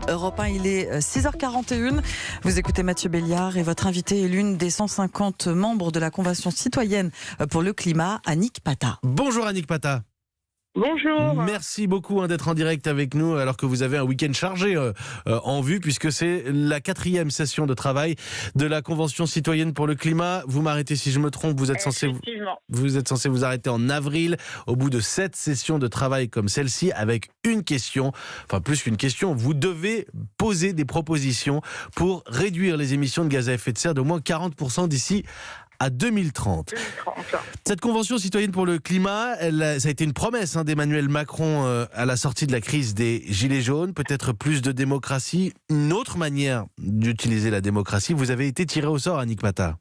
Europe 1, il est 6h41. Vous écoutez Mathieu Béliard et votre invité est l'une des 150 membres de la Convention citoyenne pour le climat, Annick Pata. Bonjour Annick Pata. Bonjour. Merci beaucoup d'être en direct avec nous alors que vous avez un week-end chargé en vue puisque c'est la 4e session de travail de la Convention citoyenne pour le climat. Vous m'arrêtez si je me trompe, vous êtes censé vous arrêter en avril au bout de 7 sessions de travail comme celle-ci avec une question, enfin plus qu'une question, vous devez poser des propositions pour réduire les émissions de gaz à effet de serre d'au moins 40% d'ici à 2030. Cette convention citoyenne pour le climat, ça a été une promesse d'Emmanuel Macron à la sortie de la crise des Gilets jaunes, peut-être plus de démocratie, une autre manière d'utiliser la démocratie. Vous avez été tiré au sort, Annick Pata.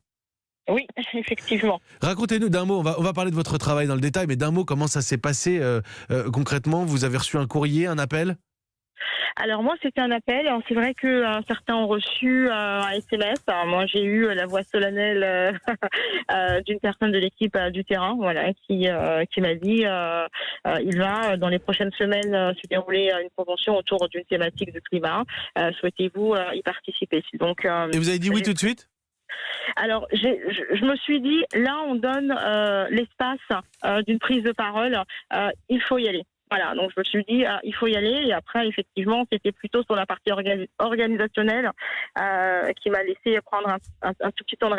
Oui, effectivement. Racontez-nous d'un mot, on va parler de votre travail dans le détail, mais d'un mot, comment ça s'est passé concrètement? Vous avez reçu un courrier, un appel? Alors moi, c'était un appel. C'est vrai que certains ont reçu un SMS. Alors, moi, j'ai eu la voix solennelle d'une personne de l'équipe du terrain, qui m'a dit il va dans les prochaines semaines se dérouler une convention autour d'une thématique du climat. Souhaitez-vous y participer? Donc, et vous avez dit oui tout de suite? Alors, je me suis dit, là, on donne l'espace d'une prise de parole. Il faut y aller. Voilà, donc je me suis dit, il faut y aller. Et après, effectivement, c'était plutôt sur la partie organisationnelle qui m'a laissé prendre un tout petit temps de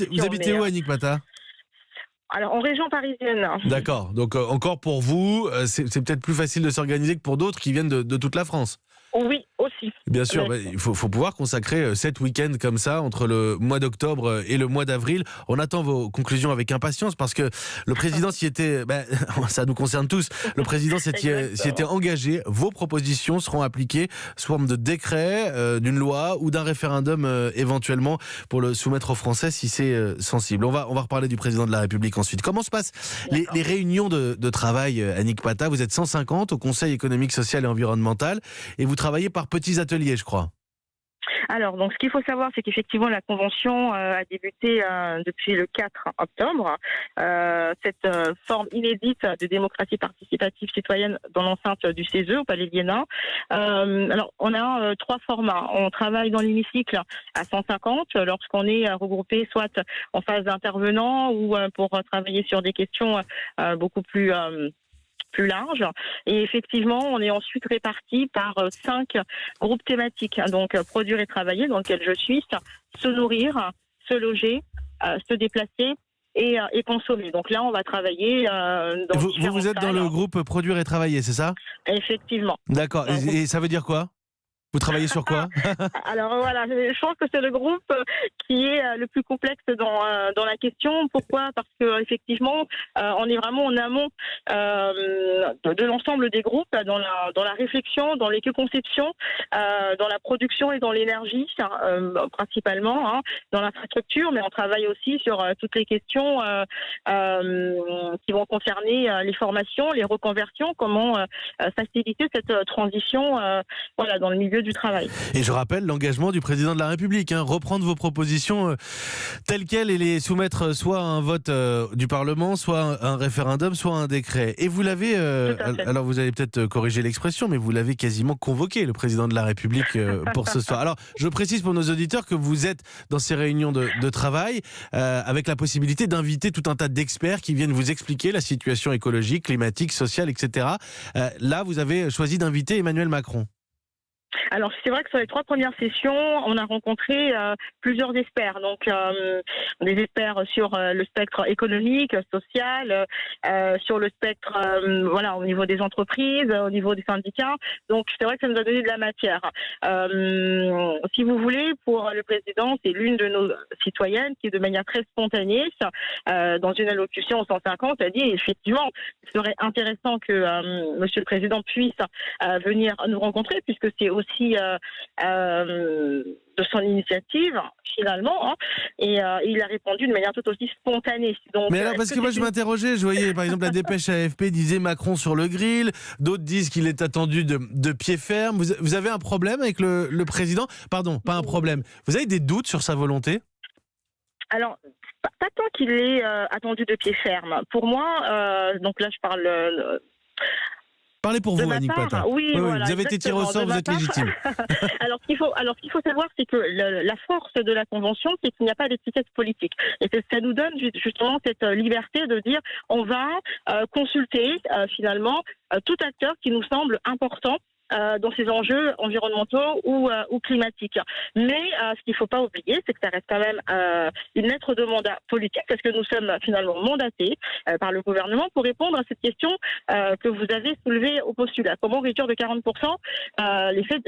Vous habitez où, Annick Pata? Alors, en région parisienne. D'accord, donc encore pour vous, c'est peut-être plus facile de s'organiser que pour d'autres qui viennent de toute la France. Oui, aussi. Bien sûr, il faut pouvoir consacrer 7 week-ends comme ça entre le mois d'octobre et le mois d'avril. On attend vos conclusions avec impatience parce que le président s'y était, ça nous concerne tous, le président s'y était engagé. Vos propositions seront appliquées sous forme de décret, d'une loi ou d'un référendum éventuellement pour le soumettre aux Français si c'est sensible. On va reparler du président de la République ensuite. Comment se passent les réunions de travail, Annick Pata? Vous êtes 150 au Conseil économique, social et environnemental et vous travaillez par petits ateliers, je crois. Alors, donc, ce qu'il faut savoir, c'est qu'effectivement, la convention a débuté depuis le 4 octobre. Cette forme inédite de démocratie participative citoyenne dans l'enceinte du CESE, au Palais Liénin. Alors, on a 3 formats. On travaille dans l'hémicycle à 150 lorsqu'on est regroupé soit en phase d'intervenant ou pour travailler sur des questions beaucoup plus large. Et effectivement, on est ensuite répartis par 5 groupes thématiques. Donc, produire et travailler, dans lequel je suis, se nourrir, se loger, se déplacer et consommer. Donc là, on va travailler dans vous êtes dans le groupe produire et travailler, c'est ça? Effectivement. D'accord. Et ça veut dire quoi? Vous travaillez sur quoi? Alors voilà, je pense que c'est le groupe qui est le plus complexe dans la question. Pourquoi? Parce que effectivement, on est vraiment en amont de l'ensemble des groupes dans la réflexion, dans l'éco-conception, dans la production et dans l'énergie principalement, dans l'infrastructure, mais on travaille aussi sur toutes les questions qui vont concerner les formations, les reconversions, comment faciliter cette transition dans le milieu du travail. Et je rappelle l'engagement du président de la République, reprendre vos propositions telles quelles et les soumettre soit à un vote du Parlement, soit à un référendum, soit à un décret. Et vous l'avez, alors vous allez peut-être corriger l'expression, mais vous l'avez quasiment convoqué, le président de la République, pour ce soir. Alors, je précise pour nos auditeurs que vous êtes dans ces réunions de travail avec la possibilité d'inviter tout un tas d'experts qui viennent vous expliquer la situation écologique, climatique, sociale, etc. Là, vous avez choisi d'inviter Emmanuel Macron. Alors, c'est vrai que sur les 3 premières sessions, on a rencontré plusieurs experts. Donc, des experts sur le spectre économique, social, sur le spectre, au niveau des entreprises, au niveau des syndicats. Donc, c'est vrai que ça nous a donné de la matière. Si vous voulez, pour le président, c'est l'une de nos citoyennes qui, de manière très spontanée, dans une allocution au 150, a dit effectivement, il serait intéressant que Monsieur le Président puisse venir nous rencontrer, puisque c'est aussi de son initiative finalement, et il a répondu de manière tout aussi spontanée. Donc, mais alors, parce que moi je m'interrogeais, je voyais par exemple la dépêche AFP disait Macron sur le grill, d'autres disent qu'il est attendu de pied ferme. Vous avez un problème avec le président? Pardon, pas un problème. Vous avez des doutes sur sa volonté? Alors, pas tant qu'il est attendu de pied ferme. Pour moi, donc là je parle... Parlez pour De vous, ma Annick part, Pata. oui, voilà, vous avez été tiré au exactement, sort, de vous ma êtes part. légitime. Alors, ce qu'il faut savoir, c'est que la force de la Convention, c'est qu'il n'y a pas d'étiquette politique. Et ça nous donne justement cette liberté de dire on va consulter finalement tout acteur qui nous semble important dans ces enjeux environnementaux ou climatiques. Mais ce qu'il ne faut pas oublier, c'est que ça reste quand même une lettre de mandat politique, parce que nous sommes finalement mandatés par le gouvernement pour répondre à cette question que vous avez soulevée au postulat. Comment réduire de 40% l'effet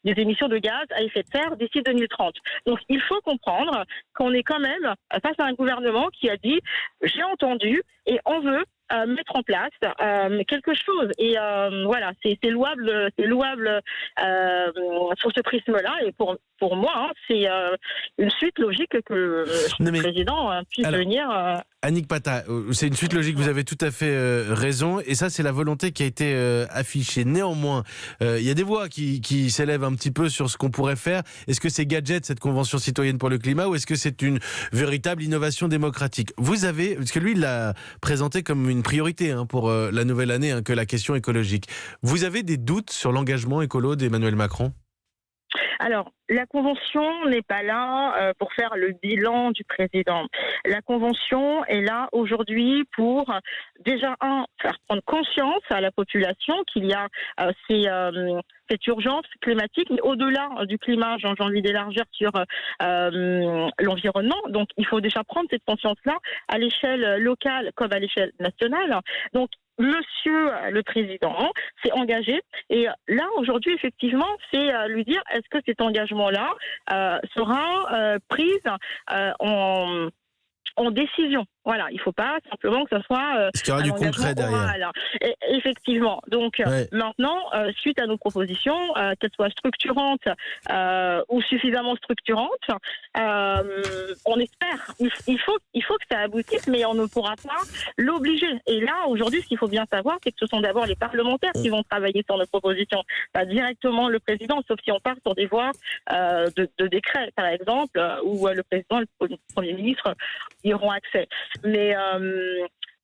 des émissions de gaz à effet de serre d'ici 2030. Donc il faut comprendre qu'on est quand même face à un gouvernement qui a dit « j'ai entendu et on veut mettre en place quelque chose ». Et voilà, c'est louable sur ce prisme-là. Et pour moi, c'est une suite logique que le président puisse venir... Annick Pata, c'est une suite logique, vous avez tout à fait raison, et ça c'est la volonté qui a été affichée. Néanmoins, il y a des voix qui s'élèvent un petit peu sur ce qu'on pourrait faire. Est-ce que c'est gadget, cette Convention citoyenne pour le climat, ou est-ce que c'est une véritable innovation démocratique? Vous avez, parce que lui il l'a présenté comme une priorité pour la nouvelle année, que la question écologique. Vous avez des doutes sur l'engagement écolo d'Emmanuel Macron? Alors, la Convention n'est pas là pour faire le bilan du président. La Convention est là aujourd'hui pour, déjà, faire prendre conscience à la population qu'il y a cette urgence climatique, mais au-delà du climat, j'ai envie d'élargir sur l'environnement. Donc, il faut déjà prendre cette conscience-là à l'échelle locale comme à l'échelle nationale. Donc, Monsieur le Président s'est engagé, et là aujourd'hui effectivement c'est lui dire est-ce que cet engagement-là sera pris en décision. Voilà, il ne faut pas simplement que ce soit Est-ce qu'il y aura du concret derrière? Effectivement. Donc maintenant, suite à nos propositions, qu'elles soient structurantes ou suffisamment structurantes, on espère. Il faut que ça aboutisse, mais on ne pourra pas l'obliger. Et là, aujourd'hui, ce qu'il faut bien savoir, c'est que ce sont d'abord les parlementaires qui vont travailler sur nos propositions, pas directement le président, sauf si on part sur des voies de décret, par exemple, où le président et le Premier ministre y auront accès. Mais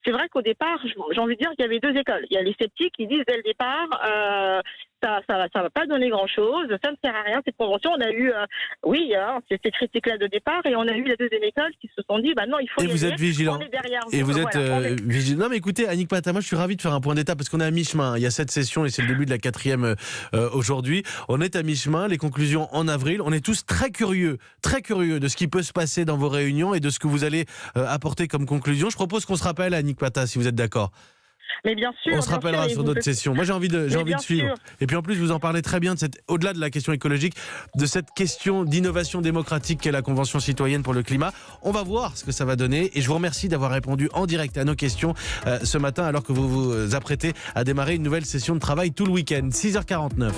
c'est vrai qu'au départ, j'ai envie de dire qu'il y avait deux écoles. Il y a les sceptiques qui disent dès le départ, ça va pas donner grand-chose, ça ne sert à rien cette convention. On a eu, ces critiques-là de départ, et on a eu la deuxième école qui se sont dit, non, il faut. Et vous êtes vigilant. Et vous êtes vigilant. Non, mais écoutez, Annick Pata, moi je suis ravi de faire un point d'étape parce qu'on est à mi-chemin. Il y a 7 sessions et c'est le début de la 4e aujourd'hui. On est à mi-chemin, les conclusions en avril. On est tous très curieux de ce qui peut se passer dans vos réunions et de ce que vous allez apporter comme conclusion. Je propose qu'on se rappelle, Annick Pata, si vous êtes d'accord. Mais bien sûr. On se rappellera sur d'autres sessions. Moi, j'ai envie de suivre. Sûr. Et puis en plus, vous en parlez très bien, au-delà de la question écologique, de cette question d'innovation démocratique qu'est la Convention citoyenne pour le climat. On va voir ce que ça va donner. Et je vous remercie d'avoir répondu en direct à nos questions ce matin, alors que vous vous apprêtez à démarrer une nouvelle session de travail tout le week-end. 6h49.